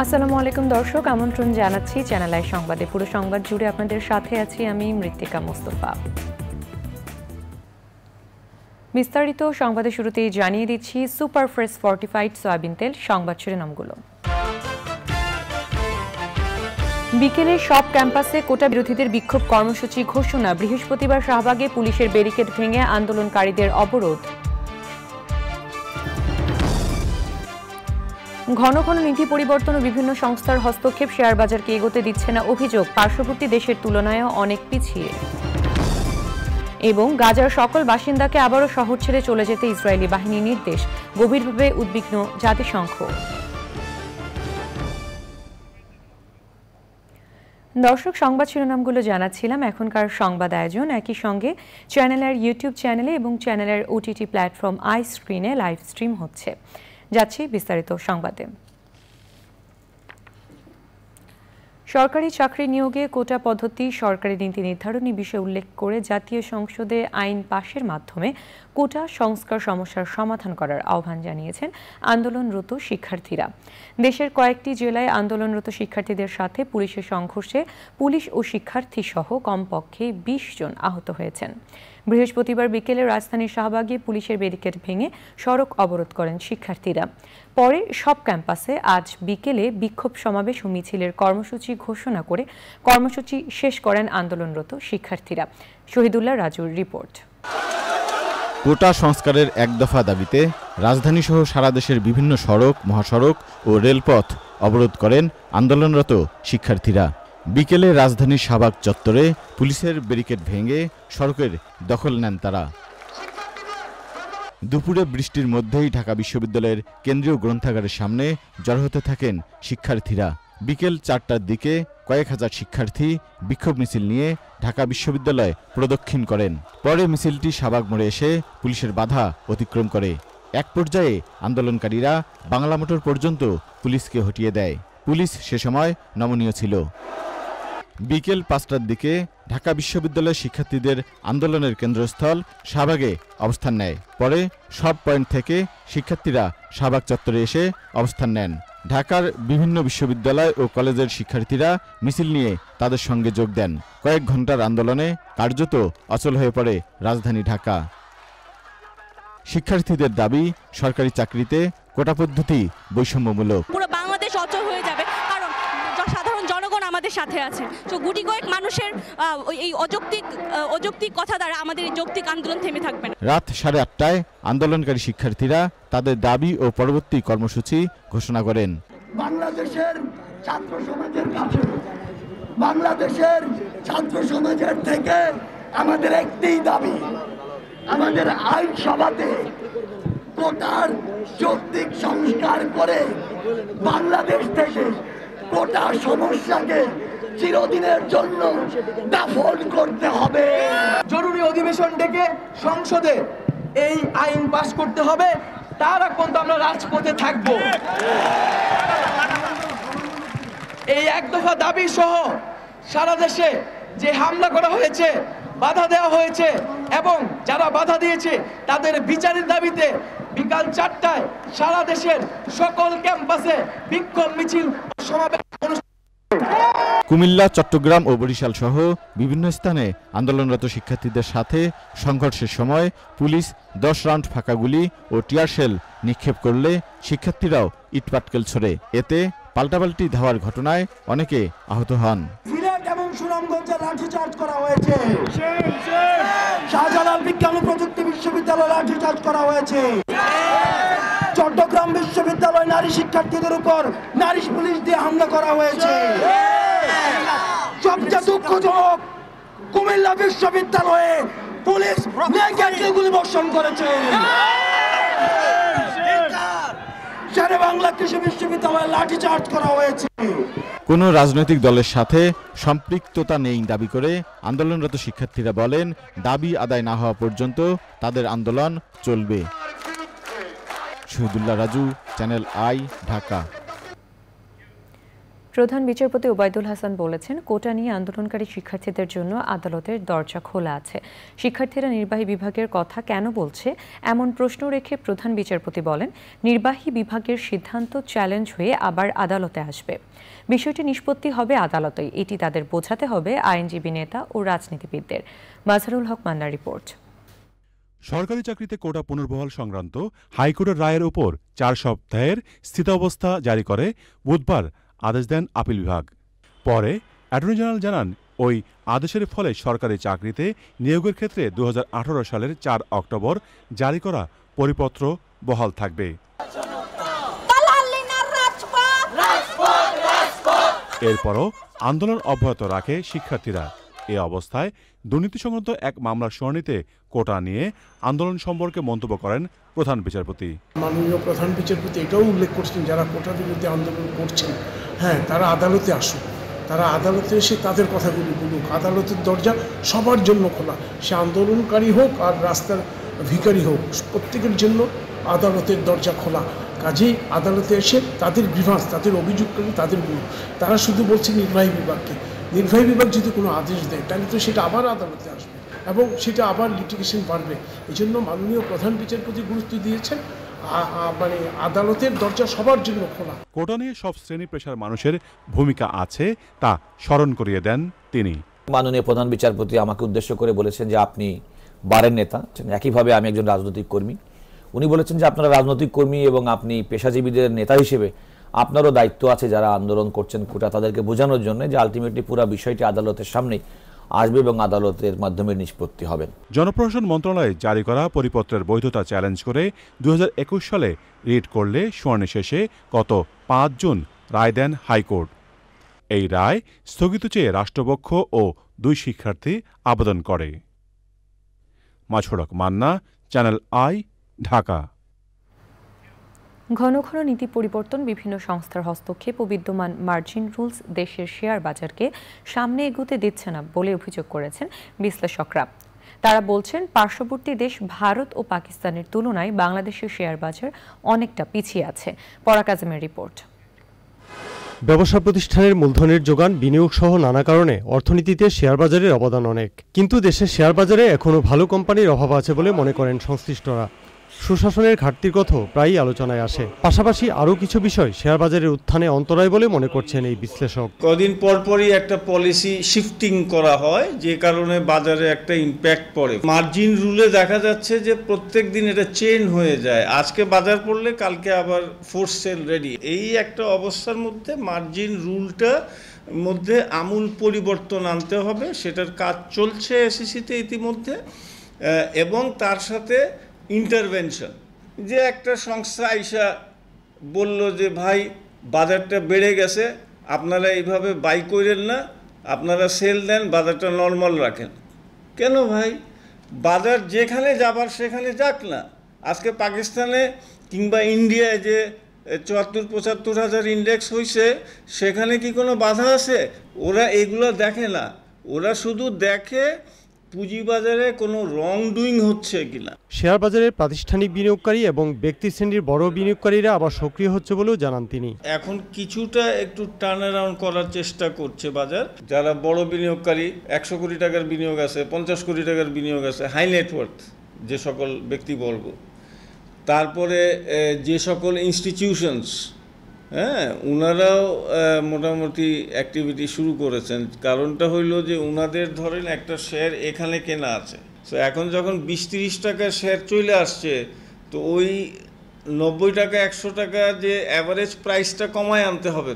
আসসালামু আলাইকুম দর্শক, আমন্ত্রণ জানাচ্ছি চ্যানেল আই সংবাদে। পুরো সংবাদ জুড়ে আপনাদের সাথে আছি আমি মৃত্তিকা মোস্তফা। বিস্তারিত সংবাদের শুরুতেই জানিয়ে দিচ্ছি সুপার ফ্রেশ ফর্টিফাইড সয়াবিন তেল সংবাদ শিরোনামগুলো। বিকেলে সব ক্যাম্পাসে কোটা বিরোধীদের বিক্ষোভ কর্মসূচি ঘোষণা। বৃহস্পতিবার শাহবাগে পুলিশের ব্যারিকেড ভেঙে আন্দোলনকারীদের অবরোধ। ঘন ঘন নীতি পরিবর্তন ও বিভিন্ন সংস্থার হস্তক্ষেপ শেয়ার বাজারকে এগোতে দিচ্ছে না অভিযোগ। পার্শ্ববর্তী দেশের তুলনায়ও অনেক পিছিয়ে। এবং গাজার সকল বাসিন্দাকে আবারও শহর ছেড়ে চলে যেতে ইসরায়েলি বাহিনীর নির্দেশ। গভীরভাবে উদ্বিগ্ন জাতিসংঘ। দর্শক, সংবাদ শিরোনামগুলো জানাচ্ছিলাম। এখনকার সংবাদ আয়োজন একই সঙ্গে চ্যানেলের ইউটিউব চ্যানেলে এবং চ্যানেলের ওটিটি প্ল্যাটফর্ম আই স্ক্রিনে লাইভ স্ট্রিম হচ্ছে। যাচ্ছি বিস্তারিত সংবাদে। সরকারি চাকরি নিয়োগে কোটা পদ্ধতি সরকারি নীতি নির্ধারণী বিষয়ে উল্লেখ করে জাতীয় সংসদে আইন পাশের মাধ্যমে কোটা সংস্কার সমস্যার সমাধান করার আহ্বান জানিয়েছেন আন্দোলনরত শিক্ষার্থীরা। দেশের কয়েকটি জেলায় আন্দোলনরত শিক্ষার্থীদের সাথে পুলিশের সংঘর্ষে পুলিশ ও শিক্ষার্থী সহ কমপক্ষে ২০ জন আহত হয়েছেন। বৃহস্পতিবার বিকেলে রাজধানীর শাহবাগে পুলিশের ব্যারিকেড ভেঙে সড়ক অবরোধ করেন শিক্ষার্থীরা। পরে সব ক্যাম্পাসে আজ বিকেলে বিক্ষোভ সমাবেশ ও মিছিলের কর্মসূচি ঘোষণা করে কর্মসূচি শেষ করেন আন্দোলনরত শিক্ষার্থীরা। শহীদুল্লাহ রাজুর রিপোর্ট। কোটা সংস্কারের এক দফা দাবিতে রাজধানী সহ সারা দেশের বিভিন্ন সড়ক, মহাসড়ক ও রেলপথ অবরোধ করেন আন্দোলনরত শিক্ষার্থীরা। বিকেলে রাজধানীর শাহবাগ চত্বরে পুলিশের ব্যারিকেড ভেঙে সড়কের দখল নেন তারা। দুপুরে বৃষ্টির মধ্যেই ঢাকা বিশ্ববিদ্যালয়ের কেন্দ্রীয় গ্রন্থাগারের সামনে জড়ো হতে থাকেন শিক্ষার্থীরা। বিকেল ৪টার দিকে কয়েক হাজার শিক্ষার্থী বিক্ষোভ মিছিল নিয়ে ঢাকা বিশ্ববিদ্যালয় প্রদক্ষিণ করেন। পরে মিছিলটি শাহবাগ মোড়ে এসে পুলিশের বাধা অতিক্রম করে। এক পর্যায়ে আন্দোলনকারীরা বাংলা মোটর পর্যন্ত পুলিশকে হটিয়ে দেয়। পুলিশ সে সময় নমনীয় ছিল। বিকেল ৫টার দিকে ঢাকা বিশ্ববিদ্যালয়ের শিক্ষার্থীদের আন্দোলনের কেন্দ্রস্থল শাহবাগে অবস্থান নেয়। পরে সব পয়েন্ট থেকে শিক্ষার্থীরা শাহবাগ চত্বরে এসে অবস্থান নেন। ঢাকার বিভিন্ন বিশ্ববিদ্যালয় ও কলেজের শিক্ষার্থীরা মিছিল নিয়ে তাদের সঙ্গে যোগ দেন। কয়েক ঘন্টার আন্দোলনে কার্যত অচল হয়ে পড়ে রাজধানী ঢাকা। শিক্ষার্থীদের দাবি, সরকারি চাকরিতে কোটা পদ্ধতি বৈষম্যমূলক। পুরো বাংলাদেশ অচল হয়ে যাবে, কারণ সাধারণ জনগণ আমাদের সাথে আছে। তো গুটি কয়েক মানুষের এই অযৌক্তিক কথা দ্বারা আমাদের এই যৌক্তিক আন্দোলন থেমে থাকবে না। রাত 8:30টায় আন্দোলনকারী শিক্ষার্থীরা তাদের দাবি ও পরবর্তী কর্মসূচি ঘোষণা করেন। বাংলাদেশের ছাত্র সমাজের কাছে, বাংলাদেশের ছাত্র সমাজের থেকে আমাদের একটি দাবি, আমাদের আইনসভাতে কোটার যৌক্তিক সংস্কার করে বাংলাদেশ থেকে কোটা সমস্যাকে চিরদিনের জন্য দাফন করতে হবে। জরুরি অধিবেশন ডেকে সংসদে এই আইন পাস করতে হবে, তার আগ পর্যন্ত আমরা রাজপথে থাকব। এই এক দফা দাবি সহ সারা দেশে যে হামলা করা হয়েছে, বাধা দেওয়া হয়েছে এবং যারা বাধা দিয়েছে তাদের বিচারের দাবিতে বিকাল ৪টায় সারা দেশের সকল ক্যাম্পাসে বিক্ষোভ মিছিল সমাবেশ অনুষ্ঠিত। কুমিল্লা, চট্টগ্রাম ও বরিশাল সহ বিভিন্ন স্থানে আন্দোলনরত শিক্ষার্থীদের সাথে সংঘর্ষের সময় পুলিশ ১০ রাউন্ড ফাঁকা গুলি ও টিয়ার শেল নিক্ষেপ করলে শিক্ষার্থীরাও ইটপাটকেল ছোড়ে। এতে পাল্টাপাল্টি ধাওয়ার ঘটনায় অনেকে আহত হন। সুনামগঞ্জে লাঠিচার্জ করা হয়েছে, শাহজালাল বিজ্ঞান ও প্রযুক্তি বিশ্ববিদ্যালয়ে লাঠিচার্জ করা হয়েছে, চট্টগ্রাম বিশ্ববিদ্যালয় নারী শিক্ষার্থীদের উপর নারী পুলিশ দিয়ে হামলা করা হয়েছে। সবচেয়ে দুঃখজনক, কুমিল্লা বিশ্ববিদ্যালয়ে পুলিশ গুলি বর্ষণ করেছে। শেরে বাংলা কৃষি বিশ্ববিদ্যালয়ে লাঠিচার্জ করা হয়েছে। কোনো রাজনৈতিক দলের সাথে সম্পৃক্ততা নেই দাবি করে আন্দোলনরত শিক্ষার্থীরা বলেন, দাবি আদায় না হওয়া পর্যন্ত তাদের আন্দোলন চলবে। Shahidullah Raju, channel I, Dhaka. প্রধান বিচারপতি ওবায়দুল হাসান বলেছেন, কোটা নিয়ে আন্দোলনকারী শিক্ষার্থীদের জন্য আদালতের দরজা খোলা আছে। শিক্ষার্থীরা নির্বাহী বিভাগের কথা কেন বলছে এমন প্রশ্ন রেখে প্রধান বিচারপতি বলেন, নির্বাহী বিভাগের সিদ্ধান্ত চ্যালেঞ্জ হয়ে আবার আদালতে আসবে। বিষয়টি নিষ্পত্তি হবে আদালতেই, এটি তাদের বোঝাতে হবে আইনজীবী নেতা ও রাজনীতিবিদদের। মাজহারুল হক মান্নার রিপোর্ট। সরকারি চাকরিতে কোটা পুনর্বহাল সংক্রান্ত হাইকোর্টের রায়ের উপর 4 সপ্তাহের স্থিতাবস্থা জারি করে বুধবার আদেশ দেন আপিল বিভাগ। পরে অ্যাটর্নি জেনারেল জানান, ওই আদেশের ফলে সরকারি চাকরিতে নিয়োগের ক্ষেত্রে 2018 সালের 4 অক্টোবর জারি করা পরিপত্র বহাল থাকবে। এরপরও আন্দোলন অব্যাহত রাখে শিক্ষার্থীরা। এ অবস্থায় দুর্নীতি সংক্রান্ত এক মামলার শুনানিতে কোটা নিয়ে আন্দোলন সম্পর্কে মন্তব্য করেন প্রধান বিচারপতি। মাননীয় প্রধান বিচারপতি এটাও উল্লেখ করছেন, যারা কোটার বিরুদ্ধে আন্দোলন করছেন, হ্যাঁ, তারা আদালতে আসুক, তারা আদালতে এসে তাদের কথাগুলি বলুক। আদালতের দরজা সবার জন্য খোলা, সে আন্দোলনকারী হোক আর রাস্তার ভিখারি হোক, প্রত্যেকের জন্য আদালতের দরজা খোলা। কাজেই আদালতে এসে তাদের গ্রিভান্স, তাদের অভিযোগ করে তাদের বলুক। তারা শুধু বলছে নির্বাহী বিভাগকে, নির্বাহী বিভাগ যদি কোনো আদেশ দেয় তাহলে তো সেটা আবার আদালতে আসবে এবং সেটা আবার লিটিগেশন বাড়বে। এই জন্য মাননীয় প্রধান বিচারপতি গুরুত্ব দিয়েছেন, মানে আদালতের দরজা সবার জন্য খোলা। কোটা নিয়ে সব শ্রেণী পেশার মানুষের ভূমিকা আছে তা স্মরণ করিয়ে দেন তিনি। মাননীয় প্রধান বিচারপতি আমাকে উদ্দেশ্য করে বলেছেন যে আপনি বারের নেতা, একইভাবে আমি একজন রাজনৈতিক কর্মী। উনি বলেছেন যে আপনারা রাজনৈতিক কর্মী এবং আপনি পেশাজীবীদের নেতা হিসেবে আপনারও দায়িত্ব আছে যারা আন্দোলন করছেন কোটা, তাদেরকে বোঝানোর জন্য যে আলটিমেটলি পুরো বিষয়টি আদালতের সামনে আসবে এবং আদালতের মাধ্যমে নিষ্পত্তি হবেন। জনপ্রশাসন মন্ত্রণালয় জারি করা পরিপত্রের বৈধতা চ্যালেঞ্জ করে 2021 সালে রিট করলে শুনানি শেষে গত 5 জুন রায় দেন হাইকোর্ট। এই রায় স্থগিত চেয়ে রাষ্ট্রপক্ষ ও 2 শিক্ষার্থী আবেদন করে। মাজহারুল হক মান্না, চ্যানেল আই, ঢাকা। ঘন ঘন নীতি পরিবর্তন, বিভিন্ন সংস্থার হস্তক্ষেপ ও বিদ্যমান মার্জিন রুলস দেশের শেয়ার বাজারকে সামনে এগোতে দিচ্ছে না বলে অভিযোগ করেছেন বিশ্লেষকরা। তারা বলছেন, পার্শ্ববর্তী দেশ ভারত ও পাকিস্তানের তুলনায় বাংলাদেশের শেয়ার বাজার অনেকটা পিছিয়ে আছে। পরাগ আজমের রিপোর্ট। ব্যবসা প্রতিষ্ঠানের মূলধনের যোগান, বিনিয়োগ সহ নানা কারণে অর্থনীতিতে শেয়ার বাজারের অবদান অনেক, কিন্তু দেশের শেয়ার বাজারে এখনও ভালো কোম্পানির অভাব আছে বলে মনে করেন সংশ্লিষ্টরা। সুশাসনের ঘাটতির কথাও প্রায়ই আলোচনায় আসে। পাশাপাশি আরও কিছু বিষয় শেয়ার বাজারের উত্থানে অন্তরায় বলে মনে করছেন এই বিশ্লেষক। কদিন পরপরই একটা পলিসি শিফটিং করা হয়, যে কারণে বাজারে একটা ইম্প্যাক্ট পড়ে। মার্জিন রুলে দেখা যাচ্ছে যে প্রত্যেক দিন এটা চেঞ্জ হয়ে যায়, আজকে বাজার পড়লে কালকে আবার ফোর্স সেল রেডি। এই একটা অবস্থার মধ্যে মার্জিন রুলটা মধ্যে আমূল পরিবর্তন আনতে হবে, সেটার কাজ চলছে এসিসিতে ইতিমধ্যে। এবং তার সাথে ইন্টারভেনশন, যে একটা সংস্থা আইসা বলল যে ভাই বাজারটা বেড়ে গেছে, আপনারা এইভাবে বাই করেন না, আপনারা সেল দেন, বাজারটা নর্মাল রাখেন। কেন ভাই, বাজার যেখানে যাবার সেখানে যাক না। আজকে পাকিস্তানে কিংবা ইন্ডিয়ায় যে 74-75 হাজার ইন্ডেক্স হয়েছে, সেখানে কি কোনো বাধা আছে? ওরা এগুলো দেখে না, ওরা শুধু দেখে পুঁজিবাজারে কোনো রং ডুইং হচ্ছে কিনা। শেয়ার বাজারের প্রাতিষ্ঠানিক বিনিয়োগকারী এবং ব্যক্তি শ্রেণীর বড় বিনিয়োগকারীরা আবার সক্রিয় হচ্ছে বলেও জানান তিনি। এখন কিছুটা একটু টার্ন অ্যারাউন্ড করার চেষ্টা করছে বাজার। যারা বড় বিনিয়োগকারী, 100 কোটি টাকার বিনিয়োগ আছে, 50 কোটি টাকার বিনিয়োগ আছে, হাই নেটওয়ার্থ যে সকল ব্যক্তিবর্গ, তারপরে যে সকল ইনস্টিটিউশনস, হ্যাঁ, ওনারাও মোটামুটি অ্যাক্টিভিটি শুরু করেছেন। কারণটা হইল যে ওনাদের ধরেন একটা শেয়ার এখানে কেনা আছে, তো এখন যখন 20-30 টাকার শেয়ার চলে আসছে, তো ওই 90 টাকা 100 টাকা যে অ্যাভারেজ প্রাইসটা কমায় আনতে হবে,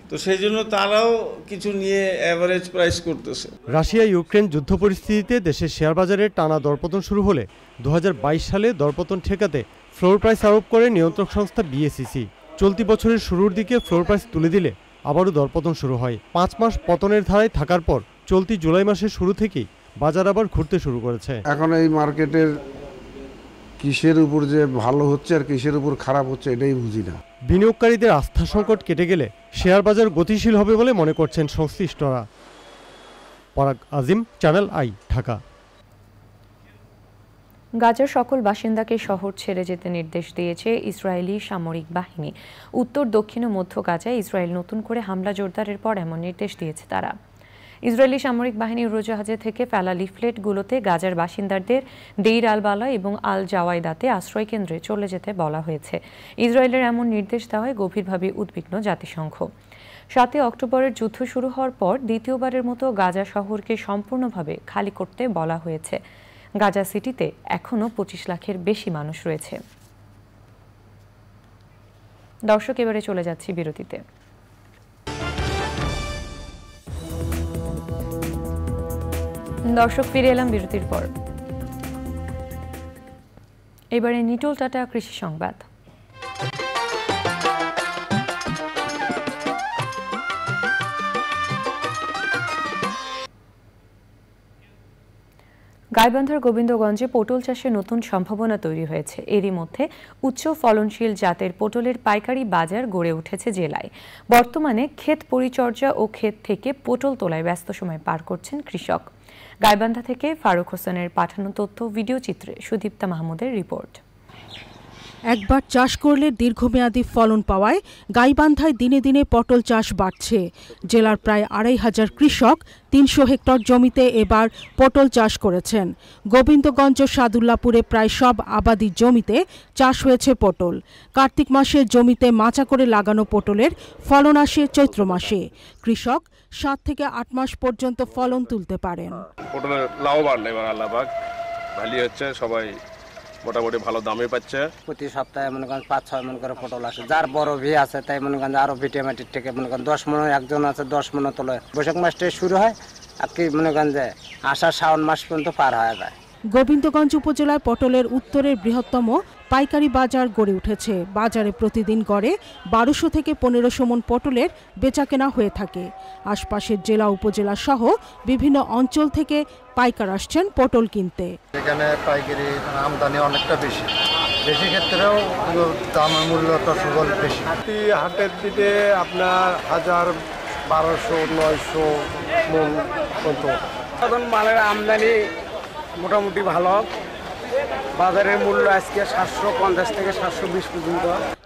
তো সেই জন্য তারাও কিছু নিয়ে অ্যাভারেজ প্রাইস করতেছে। রাশিয়া ইউক্রেন যুদ্ধ পরিস্থিতিতে দেশের শেয়ার বাজারের টানা দরপতন শুরু হলে 2022 সালে দরপতন ঠেকাতে ফ্লোর প্রাইস আরোপ করে নিয়ন্ত্রক সংস্থা বিএসইসি। চলতি বছরের শুরুর দিকে ফ্লোর প্রাইস তুলে দিলে আবারও দরপতন শুরু হয়। 5 মাস পতনের ধারায় থাকার পর চলতি জুলাই মাসের শুরু থেকেই বাজার আবার ঘুরতে শুরু করেছে। এখন এই মার্কেটের কিসের উপর যে ভালো হচ্ছে আর কিসের উপর খারাপ হচ্ছে এটাই বুঝি না। বিনিয়োগকারীদের আস্থা সংকট কেটে গেলে শেয়ার বাজার গতিশীল হবে বলে মনে করছেন সংশ্লিষ্টরা। পরাগ আজিম, চ্যানেল আই, ঢাকা। গাজার সকল বাসিন্দাকে শহর ছেড়ে যেতে নির্দেশ দিয়েছে ইসরায়েলি সামরিক বাহিনী। উত্তর, দক্ষিণ ও মধ্য গাজায় ইসরায়েল নতুন করে হামলা জোরদারের পর এমন নির্দেশ দিয়েছে তারা। ইসরায়েলি সামরিক বাহিনী উড়োজাহাজে থেকে ফেলা লিফলেটগুলোতে গাজার বাসিন্দাদের দেইর আল বালা এবং আল জাওয়াইদাতে আশ্রয় কেন্দ্রে চলে যেতে বলা হয়েছে। ইসরায়েলের এমন নির্দেশ দেওয়ায় গভীরভাবে উদ্বিগ্ন জাতিসংঘ। 7 অক্টোবরের যুদ্ধ শুরু হওয়ার পর দ্বিতীয়বারের মতো গাজা শহরকে সম্পূর্ণভাবে খালি করতে বলা হয়েছে। গাজা সিটিতে এখনও 25 লাখের বেশি মানুষ রয়েছে। দর্শক, এবারে চলে যাচ্ছি বিরতিতে। দর্শক, ফিরে এলাম বিরতির পর। এবারে নিটোল টাটা কৃষি সংবাদ। গাইবান্ধার গোবিন্দগঞ্জে পটল চাষে নতুন সম্ভাবনা তৈরি হয়েছে। এরই মধ্যে উচ্চ ফলনশীল জাতের পটলের পাইকারি বাজার গড়ে উঠেছে জেলায়। বর্তমানে ক্ষেত পরিচর্যা ও ক্ষেত থেকে পটল তোলায় ব্যস্ত সময় পার করছেন কৃষক। গাইবান্ধা থেকে ফারুক হোসেনের পাঠানো তথ্য ভিডিও চিত্রে সুদীপ্তা মাহমুদের রিপোর্ট। একবার চাষ করলে দীর্ঘমেয়াদী ফলন পাওয়ায় গাইবান্ধায় দিনে দিনে পটল চাষ বাড়ছে। জেলার প্রায় 2500 কৃষক 300 হেক্টর জমিতে এবার পটল চাষ করেছেন। গোবিন্দগঞ্জ ও সাদুল্লাপুরে প্রায় সব আবাদি জমিতে চাষ হয়েছে পটল। কার্তিক মাসে জমিতে মাচা করে লাগানো পটলের ফলন আসে চৈত্র মাসে। কৃষক 7 থেকে 8 মাস পর্যন্ত ফলন তুলতে পারেন। পটলের লাভবান এবার আল্লাহ পাক ভালোই হচ্ছে, সবাই মোটামুটি ভালো দামে পাচ্ছে। প্রতি সপ্তাহে মনে করেন 5-6 মন করে পটল আসে। যার বড় ভি আছে তাই মনে করেন আরো ভিটামিটির থেকে মনে করেন 10 মন, একজন আছে 10 মন তোলে। বৈশাখ মাস থেকে শুরু হয় আর কি মনে করেন যে আষাঢ় শ্রাবণ মাস পর্যন্ত পার হয়ে যায়। গোবিন্দগঞ্জ উপজেলায় পটলের উত্তরের বৃহত্তম পাইকারি বাজার গড়ে উঠেছে। বাজারে প্রতিদিন গড়ে 1200 থেকে 1500 মন পটলের বেচাকেনা হয়ে থাকে। আশপাশের জেলা উপজেলা সহ বিভিন্ন অঞ্চল থেকে পাইকার আসছেন পটল কিনতে। এখানে পাইকারি আমদানি অনেকটা বেশি ক্ষেত্রেও দামের মূল্যটা সুবল বেশি। হাটের দিকে আপনার 1000, 1200, 900 মন পর্যন্ত। এখন মালের আমদানি মোটামুটি ভালো। বাজারের মূল্য আজকে 750 থেকে 720 পর্যন্ত।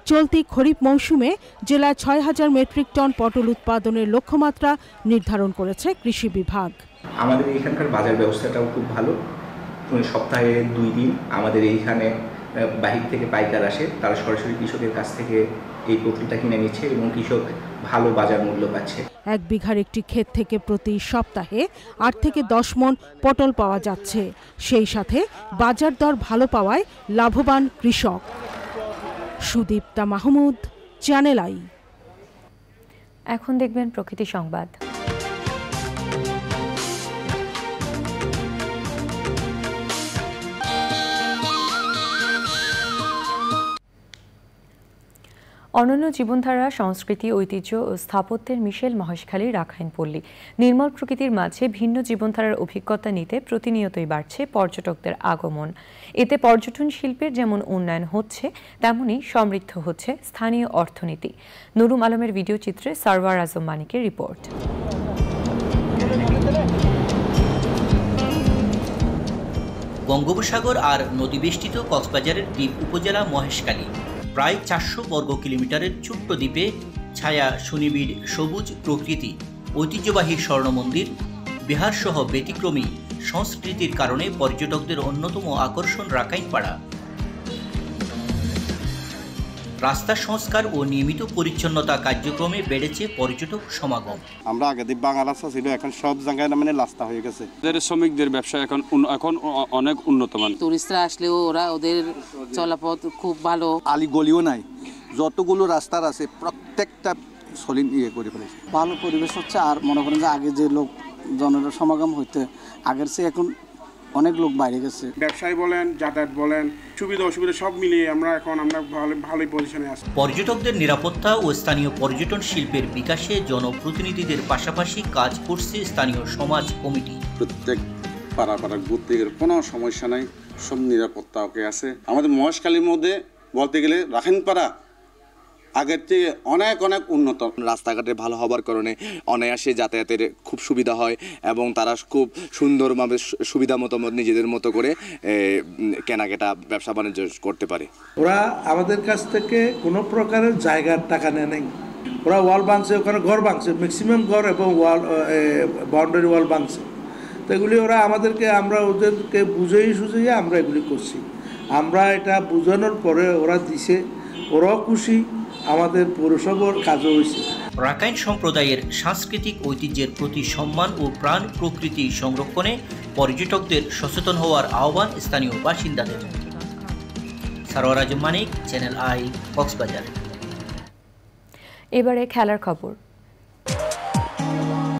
চলতি খরিফ মৌসুমে জেলায় 6000 মেট্রিক টন পটল উৎপাদনের লক্ষ্যমাত্রা নির্ধারণ করেছে কৃষি বিভাগ। আমাদের এখানকার বাজার ব্যবস্থাটাও খুব ভালো। সপ্তাহে 2 দিন আমাদের এইখানে বাহির থেকে পাইকার আসে, তারা সরাসরি কৃষকের কাছ থেকে এই পটলটা কিনে নিচ্ছে এবং কৃষক ভালো বাজার মূল্য পাচ্ছে। 1 বিঘার একটি ক্ষেত থেকে প্রতি সপ্তাহে 8 থেকে 10 মন পটল পাওয়া যাচ্ছে। সেই সাথে বাজার দর ভালো পাওয়ায় লাভবান কৃষক। Sudipta Mahmud, channel I. এখন দেখবেন প্রকৃতি সংবাদ। অনন্য জীবনধারা, সংস্কৃতি, ঐতিহ্য ও স্থাপত্যের মিশেল মহেশখালীর রাখাইনপল্লী। নির্মল প্রকৃতির মাঝে ভিন্ন জীবনধারার অভিজ্ঞতা নিতে প্রতিনিয়তই বাড়ছে পর্যটকদের আগমন। এতে পর্যটন শিল্পের যেমন উন্নয়ন হচ্ছে, তেমনি সমৃদ্ধ হচ্ছে স্থানীয় অর্থনীতি। নুরুম আলমের ভিডিও চিত্রে সারওয়ার আজম মানিকের রিপোর্ট। বঙ্গোপসাগর আর নদীবেষ্টিত কক্সবাজারের দ্বীপ উপজেলা মহেশখালী। প্রায় 400 বর্গ কিলোমিটারের ছোট্ট দ্বীপে ছায়া সুনিবিড় সবুজ প্রকৃতি, ঐতিহ্যবাহী স্বর্ণমন্দির, বিহারসহ ব্যতিক্রমী সংস্কৃতির কারণে পর্যটকদের অন্যতম আকর্ষণ রাখাইনপাড়া। রাস্তা সংস্কার ও নিয়মিত পরিচ্ছন্নতা কার্যক্রমে বেড়েছে পর্যটক সমাগম। আমরা আগে বাংলা রাস্তা ছিল, এখন সব জায়গায় মানে রাস্তা হয়ে গেছে। শ্রমিকদের ব্যবসা এখন অনেক উন্নত মান। টুরিস্টরা আসলেও ওদের চলাপথ খুব ভালো। আলি গলিও নাই, যতগুলো রাস্তার আছে প্রত্যেকটা সলিন করে ফেলেছে। ভালো পরিবেশ হচ্ছে। আর মনে করেন যে আগে যে লোক জনের সমাগম হইতে আগের চেয়ে এখন অনেক লোক বাইরে গেছে। ব্যবসায়ী বলেন, যাতায়াত বলেন, সুবিধা অসুবিধা সব মিলিয়ে আমরা ভালোই পজিশনে আছি। পর্যটকদের নিরাপত্তা ও স্থানীয় পর্যটন শিল্পের বিকাশে জনপ্রতিনিধিদের পাশাপাশি কাজ করছে স্থানীয় সমাজ কমিটি। প্রত্যেক পাড়া ঘুরতে গেলে কোনো সমস্যা নাই, সব নিরাপত্তা ওকে আছে। আমাদের মহেশখালীর মধ্যে বলতে গেলে রাখাইনপাড়া আগের থেকে অনেক অনেক উন্নত। রাস্তাঘাটে ভালো হবার কারণে অনায়াসে যাতায়াতের খুব সুবিধা হয় এবং তারা খুব সুন্দরভাবে সুবিধা মতো নিজেদের মতো করে কেনাকাটা ব্যবসা বাণিজ্য করতে পারে। ওরা আমাদের কাছ থেকে কোনো প্রকারের জায়গার টাকা নেয় নাই। ওরা ওয়াল ভাঙছে, ওখানে ঘর ভাঙছে, ম্যাক্সিমাম ঘর এবং ওয়াল বাউন্ডারি ওয়াল ভাঙছে। তো এগুলি ওরা আমাদেরকে, আমরা ওদেরকে সুঝিয়ে আমরা এগুলি করছি। আমরা এটা বোঝানোর পরে ওরা দিছে, ওরাও খুশি, আমাদের পৌরসভার কাজও হয়েছে। রাখাইন সম্প্রদায়ের সাংস্কৃতিক ঐতিহ্যের প্রতি সম্মান ও প্রাণ প্রকৃতি সংরক্ষণে পর্যটকদের সচেতন হওয়ার আহ্বান স্থানীয় বাসিন্দাদের। সারোয়ার আজম মানিক, চ্যানেল আই, কক্সবাজার। এবারে খেলার খবর।